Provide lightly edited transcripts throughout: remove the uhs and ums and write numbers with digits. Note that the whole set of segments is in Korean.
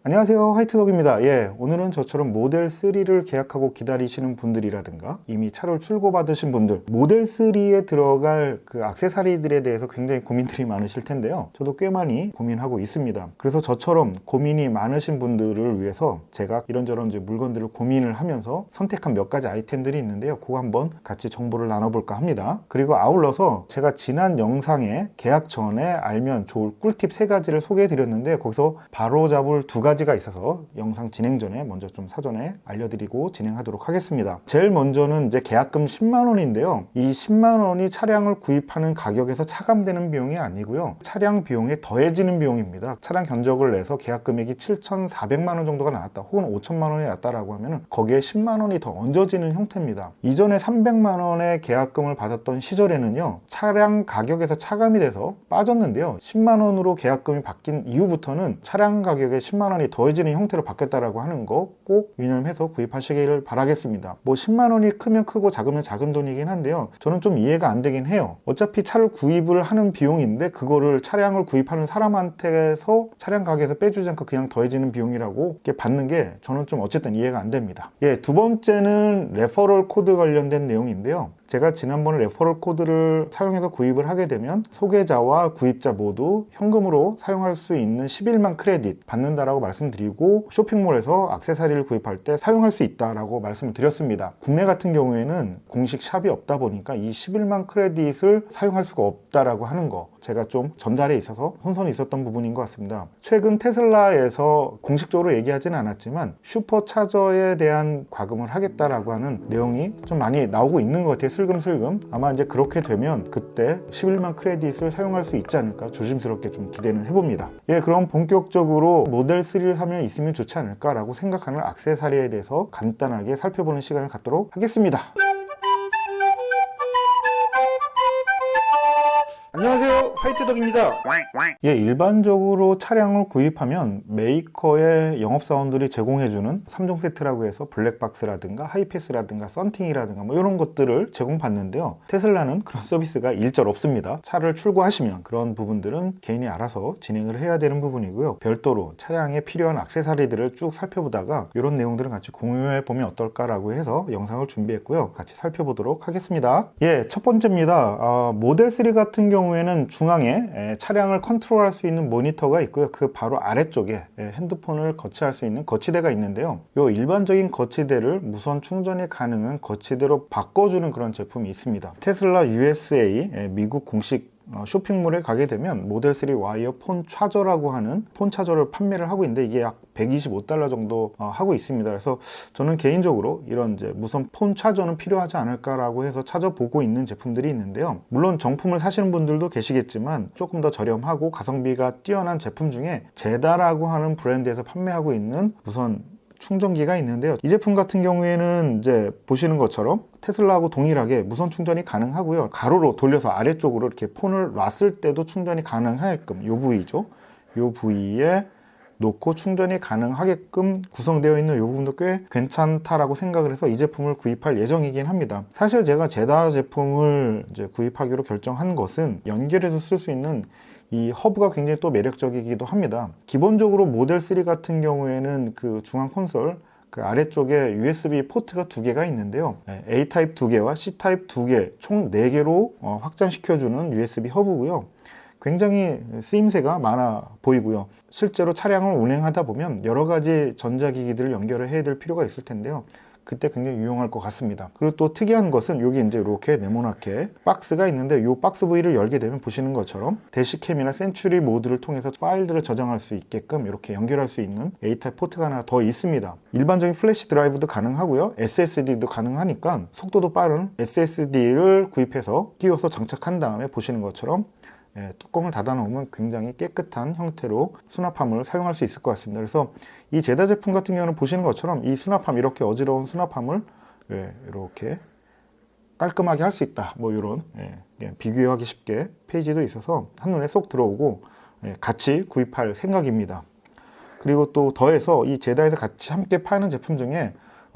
안녕하세요, 화이트덕입니다. 오늘은 저처럼 모델 3를 계약하고 기다리시는 분들이라든가 이미 차를 출고받으신 분들, 모델 3에 들어갈 그 액세서리들에 대해서 굉장히 고민들이 많으실 텐데요. 저도 꽤 많이 고민하고 있습니다. 그래서 저처럼 고민이 많으신 분들을 위해서 제가 이런저런 이제 물건들을 고민을 하면서 선택한 몇 가지 아이템들이 있는데요. 그거 한번 같이 정보를 나눠볼까 합니다. 그리고 아울러서 제가 지난 영상에 계약 전에 알면 좋을 꿀팁 3가지를 소개해드렸는데, 거기서 바로 잡을 2가지가 있어서 영상 진행 전에 먼저 좀 사전에 알려드리고 진행하도록 하겠습니다. 제일 먼저는 이제 계약금 10만 원인데요. 이 10만 원이 차량을 구입하는 가격에서 차감되는 비용이 아니고요. 차량 비용에 더해지는 비용입니다. 차량 견적을 내서 계약 금액이 7,400만 원 정도가 나왔다, 혹은 5천만 원이 나왔다라고 하면 거기에 10만 원이 더 얹어지는 형태입니다. 이전에 300만 원의 계약금을 받았던 시절에는요, 차량 가격에서 차감이 돼서 빠졌는데요. 10만 원으로 계약금이 바뀐 이후부터는 차량 가격에 10만 원이 더해지는 형태로 바뀌었다라고 하는 거 꼭 유념해서 구입하시길 바라겠습니다. 10만 원이 크면 크고 작으면 작은 돈이긴 한데요. 저는 좀 이해가 안 되긴 해요. 어차피 차를 구입을 하는 비용인데 그거를 차량을 구입하는 사람한테서 차량 가격에서 빼주지 않고 그냥 더해지는 비용이라고 이렇게 받는 게 저는 좀 어쨌든 이해가 안 됩니다. 두 번째는 레퍼럴 코드 관련된 내용인데요. 제가 지난번에 레퍼럴 코드를 사용해서 구입을 하게 되면 소개자와 구입자 모두 현금으로 사용할 수 있는 11만 크레딧 받는다라고 말씀드리고, 쇼핑몰에서 액세서리를 구입할 때 사용할 수 있다라고 말씀을 드렸습니다. 국내 같은 경우에는 공식 샵이 없다 보니까 이 11만 크레딧을 사용할 수가 없다라고 하는 거, 제가 좀 전달에 있어서 혼선이 있었던 부분인 것 같습니다. 최근 테슬라에서 공식적으로 얘기하지는 않았지만 슈퍼차저에 대한 과금을 하겠다라고 하는 내용이 좀 많이 나오고 있는 것 같아요. 슬금슬금. 아마 이제 그렇게 되면 그때 11만 크레딧을 사용할 수 있지 않을까 조심스럽게 좀 기대는 해봅니다. 그럼 본격적으로 모델 3를 사면 있으면 좋지 않을까라고 생각하는 액세서리에 대해서 간단하게 살펴보는 시간을 갖도록 하겠습니다. 안녕하세요, 화이트덕입니다. 일반적으로 차량을 구입하면 메이커의 영업사원들이 제공해주는 3종 세트라고 해서 블랙박스라든가 하이패스라든가 썬팅이라든가 이런 것들을 제공받는데요. 테슬라는 그런 서비스가 일절 없습니다. 차를 출고하시면 그런 부분들은 개인이 알아서 진행을 해야 되는 부분이고요. 별도로 차량에 필요한 액세서리들을 쭉 살펴보다가 이런 내용들을 같이 공유해 보면 어떨까라고 해서 영상을 준비했고요. 같이 살펴보도록 하겠습니다. 첫 번째입니다. 모델 3 같은 경우에는 중앙에 차량을 컨트롤할 수 있는 모니터가 있고요. 그 바로 아래쪽에 핸드폰을 거치할 수 있는 거치대가 있는데요. 이 일반적인 거치대를 무선 충전이 가능한 거치대로 바꿔주는 그런 제품이 있습니다. 테슬라 USA 미국 공식 쇼핑몰에 가게 되면 모델 3 와이어 폰 차저라고 하는 폰 차저를 판매를 하고 있는데 이게 약 $125 정도 하고 있습니다. 그래서 저는 개인적으로 이런 이제 무선 폰 차저는 필요하지 않을까라고 해서 찾아보고 있는 제품들이 있는데요. 물론 정품을 사시는 분들도 계시겠지만 조금 더 저렴하고 가성비가 뛰어난 제품 중에 제다라고 하는 브랜드에서 판매하고 있는 무선 충전기가 있는데요. 이 제품 같은 경우에는 이제 보시는 것처럼 테슬라하고 동일하게 무선 충전이 가능하고요. 가로로 돌려서 아래쪽으로 이렇게 폰을 놨을 때도 충전이 가능하게끔 이 부위죠. 이 부위에 놓고 충전이 가능하게끔 구성되어 있는 이 부분도 꽤 괜찮다라고 생각을 해서 이 제품을 구입할 예정이긴 합니다. 사실 제가 제다 제품을 이제 구입하기로 결정한 것은 연결해서 쓸 수 있는 이 허브가 굉장히 또 매력적이기도 합니다. 기본적으로 모델 3 같은 경우에는 그 중앙 콘솔 그 아래쪽에 USB 포트가 2개가 있는데요. A 타입 2개와 C 타입 2개, 총 4개로 확장시켜주는 USB 허브고요. 굉장히 쓰임새가 많아 보이고요. 실제로 차량을 운행하다 보면 여러 가지 전자기기들을 연결을 해야 될 필요가 있을 텐데요. 그때 굉장히 유용할 것 같습니다. 그리고 또 특이한 것은 여기 이제 이렇게 네모나게 박스가 있는데 이 박스 부위를 열게 되면 보시는 것처럼 대시캠이나 센츄리 모드를 통해서 파일들을 저장할 수 있게끔 이렇게 연결할 수 있는 A타입 포트가 하나 더 있습니다. 일반적인 플래시 드라이브도 가능하고요. SSD도 가능하니까 속도도 빠른 SSD를 구입해서 끼워서 장착한 다음에 보시는 것처럼 뚜껑을 닫아 놓으면 굉장히 깨끗한 형태로 수납함을 사용할 수 있을 것 같습니다. 그래서 이 제다 제품 같은 경우는 보시는 것처럼 이 수납함, 이렇게 어지러운 수납함을 이렇게 깔끔하게 할 수 있다, 이런 비교하기 쉽게 페이지도 있어서 한눈에 쏙 들어오고 같이 구입할 생각입니다. 그리고 또 더해서 이 제다에서 같이 함께 파는 제품 중에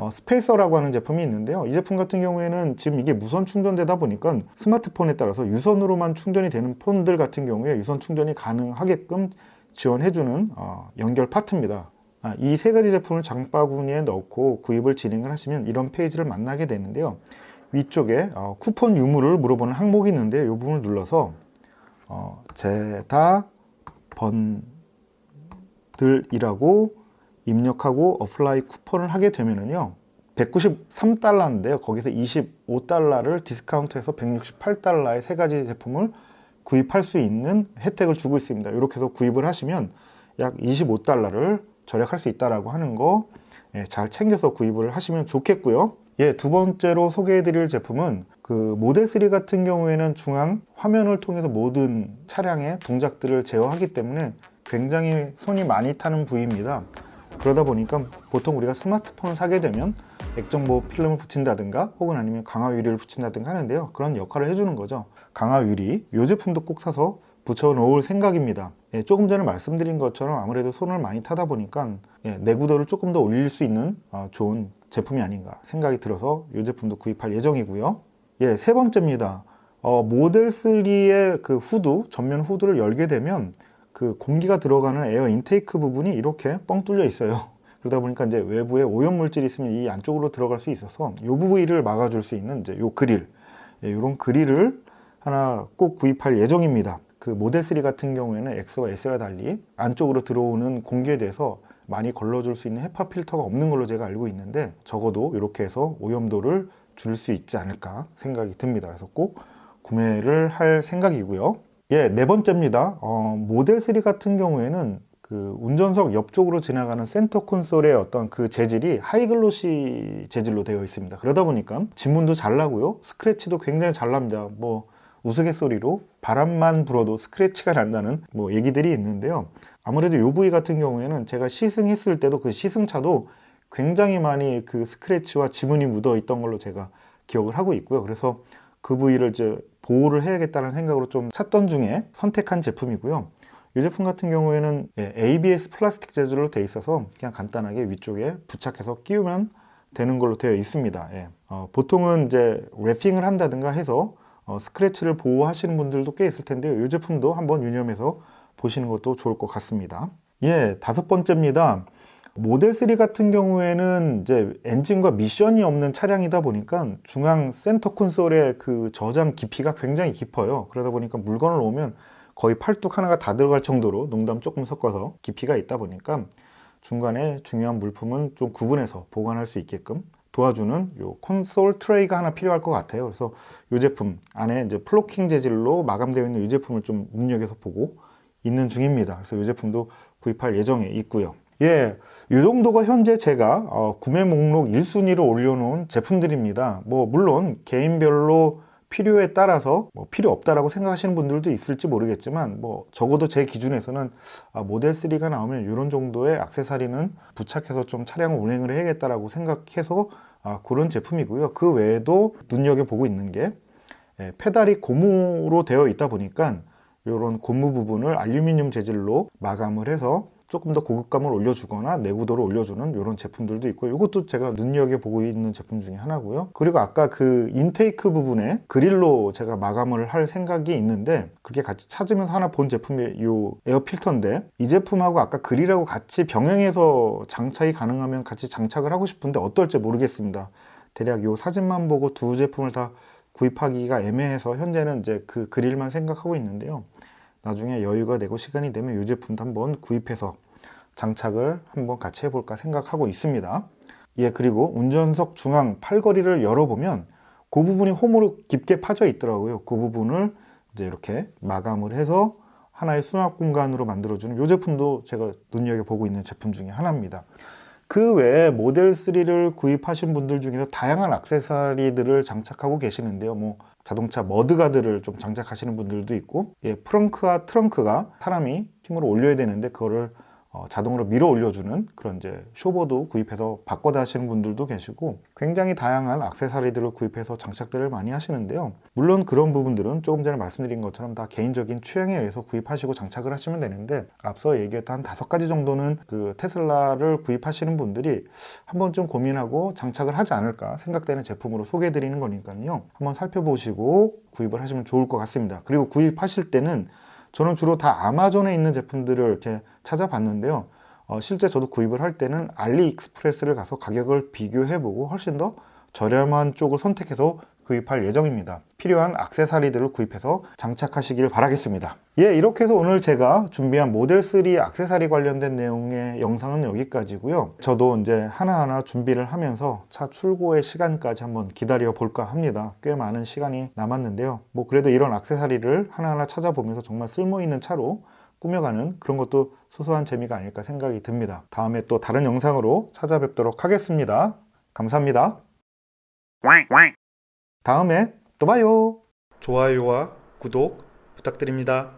스페이서라고 하는 제품이 있는데요. 이 제품 같은 경우에는 지금 이게 무선 충전되다 보니까 스마트폰에 따라서 유선으로만 충전이 되는 폰들 같은 경우에 유선 충전이 가능하게끔 지원해주는 연결 파트입니다. 이 세 가지 제품을 장바구니에 넣고 구입을 진행을 하시면 이런 페이지를 만나게 되는데요. 위쪽에 쿠폰 유무를 물어보는 항목이 있는데 이 부분을 눌러서 제다 번들이라고 입력하고 어플라이 쿠폰을 하게 되면은요, 193달러인데요. 거기서 25달러를 디스카운트해서 168달러의 세 가지 제품을 구입할 수 있는 혜택을 주고 있습니다. 이렇게 해서 구입을 하시면 약 25달러를 절약할 수 있다라고 하는 거 잘 챙겨서 구입을 하시면 좋겠고요. 두 번째로 소개해드릴 제품은 그 모델 3 같은 경우에는 중앙 화면을 통해서 모든 차량의 동작들을 제어하기 때문에 굉장히 손이 많이 타는 부위입니다. 그러다 보니까 보통 우리가 스마트폰을 사게 되면 액정보호 필름을 붙인다든가 혹은 아니면 강화 유리를 붙인다든가 하는데요. 그런 역할을 해주는 거죠. 강화 유리, 이 제품도 꼭 사서 붙여 놓을 생각입니다. 조금 전에 말씀드린 것처럼 아무래도 손을 많이 타다 보니까 내구도를 조금 더 올릴 수 있는 좋은 제품이 아닌가 생각이 들어서 이 제품도 구입할 예정이고요. 세 번째입니다. 모델 3의 그 후드, 전면 후드를 열게 되면 그 공기가 들어가는 에어 인테이크 부분이 이렇게 뻥 뚫려 있어요. 그러다 보니까 이제 외부에 오염 물질이 있으면 이 안쪽으로 들어갈 수 있어서 이 부위를 막아줄 수 있는 이제 요 그릴, 이런 그릴을 하나 꼭 구입할 예정입니다. 그 모델 3 같은 경우에는 X와 S와 달리 안쪽으로 들어오는 공기에 대해서 많이 걸러줄 수 있는 헤파 필터가 없는 걸로 제가 알고 있는데 적어도 이렇게 해서 오염도를 줄 수 있지 않을까 생각이 듭니다. 그래서 꼭 구매를 할 생각이고요. 네 번째입니다. 모델 3 같은 경우에는 그 운전석 옆쪽으로 지나가는 센터 콘솔의 어떤 그 재질이 하이글로시 재질로 되어 있습니다. 그러다 보니까 진문도 잘 나고요. 스크래치도 굉장히 잘 납니다. 뭐 우스갯소리로 바람만 불어도 스크래치가 난다는 뭐 얘기들이 있는데요. 아무래도 이 부위 같은 경우에는 제가 시승했을 때도 그 시승차도 굉장히 많이 그 스크래치와 지문이 묻어 있던 걸로 제가 기억을 하고 있고요. 그래서 그 부위를 이제 보호를 해야겠다는 생각으로 좀 찾던 중에 선택한 제품이고요. 이 제품 같은 경우에는 ABS 플라스틱 재질로 되어 있어서 그냥 간단하게 위쪽에 부착해서 끼우면 되는 걸로 되어 있습니다. 보통은 이제 랩핑을 한다든가 해서 스크래치를 보호하시는 분들도 꽤 있을 텐데요. 이 제품도 한번 유념해서 보시는 것도 좋을 것 같습니다. 다섯 번째입니다. 모델 3 같은 경우에는 이제 엔진과 미션이 없는 차량이다 보니까 중앙 센터 콘솔의 그 저장 깊이가 굉장히 깊어요. 그러다 보니까 물건을 놓으면 거의 팔뚝 하나가 다 들어갈 정도로, 농담 조금 섞어서 깊이가 있다 보니까 중간에 중요한 물품은 좀 구분해서 보관할 수 있게끔 도와주는 요 콘솔 트레이가 하나 필요할 것 같아요. 그래서 이 제품 안에 이제 플로킹 재질로 마감되어 있는 이 제품을 좀 눈여겨서 보고 있는 중입니다. 그래서 이 제품도 구입할 예정에 있고요. 이 정도가 현재 제가 구매 목록 1순위로 올려놓은 제품들입니다. 뭐 물론 개인별로 필요에 따라서 필요 없다라고 생각하시는 분들도 있을지 모르겠지만 뭐 적어도 제 기준에서는 모델 3가 나오면 이런 정도의 액세서리는 부착해서 좀 차량을 운행을 해야겠다라고 생각해서 그런 제품이고요. 그 외에도 눈여겨보고 있는 게 페달이 고무로 되어 있다 보니까 이런 고무 부분을 알루미늄 재질로 마감을 해서 조금 더 고급감을 올려주거나 내구도를 올려주는 이런 제품들도 있고, 이것도 제가 눈여겨보고 있는 제품 중에 하나고요. 그리고 아까 그 인테이크 부분에 그릴로 제가 마감을 할 생각이 있는데 그렇게 같이 찾으면서 하나 본 제품이 이 에어 필터인데, 이 제품하고 아까 그릴하고 같이 병행해서 장착이 가능하면 같이 장착을 하고 싶은데 어떨지 모르겠습니다. 대략 이 사진만 보고 두 제품을 다 구입하기가 애매해서 현재는 이제 그 그릴만 생각하고 있는데요. 나중에 여유가 되고 시간이 되면 이 제품도 한번 구입해서 장착을 한번 같이 해볼까 생각하고 있습니다. 그리고 운전석 중앙 팔걸이를 열어보면 그 부분이 홈으로 깊게 파져 있더라고요. 그 부분을 이제 이렇게 마감을 해서 하나의 수납 공간으로 만들어주는 이 제품도 제가 눈여겨보고 있는 제품 중에 하나입니다. 그 외에 모델 3를 구입하신 분들 중에서 다양한 액세서리들을 장착하고 계시는데요. 뭐 자동차 머드가드를 좀 장착하시는 분들도 있고, 프렁크와 트렁크가 사람이 힘으로 올려야 되는데 그거를 자동으로 밀어 올려주는 그런 이제 쇼보도 구입해서 바꿔다 하시는 분들도 계시고, 굉장히 다양한 액세서리들을 구입해서 장착들을 많이 하시는데요. 물론 그런 부분들은 조금 전에 말씀드린 것처럼 다 개인적인 취향에 의해서 구입하시고 장착을 하시면 되는데, 앞서 얘기했던 한 5가지 정도는 그 테슬라를 구입하시는 분들이 한번 좀 고민하고 장착을 하지 않을까 생각되는 제품으로 소개해 드리는 거니까요. 한번 살펴보시고 구입을 하시면 좋을 것 같습니다. 그리고 구입하실 때는 저는 주로 다 아마존에 있는 제품들을 이렇게 찾아봤는데요. 실제 저도 구입을 할 때는 알리익스프레스를 가서 가격을 비교해보고 훨씬 더 저렴한 쪽을 선택해서 구입할 예정입니다. 필요한 액세서리들을 구입해서 장착하시길 바라겠습니다. 예, 이렇게 해서 오늘 제가 준비한 모델3 액세서리 관련된 내용의 영상은 여기까지고요. 저도 이제 하나하나 준비를 하면서 차 출고의 시간까지 한번 기다려 볼까 합니다. 꽤 많은 시간이 남았는데요. 뭐 그래도 이런 액세서리를 하나하나 찾아보면서 정말 쓸모있는 차로 꾸며가는 그런 것도 소소한 재미가 아닐까 생각이 듭니다. 다음에 또 다른 영상으로 찾아뵙도록 하겠습니다. 감사합니다. 다음에 또 봐요. 좋아요와 구독 부탁드립니다.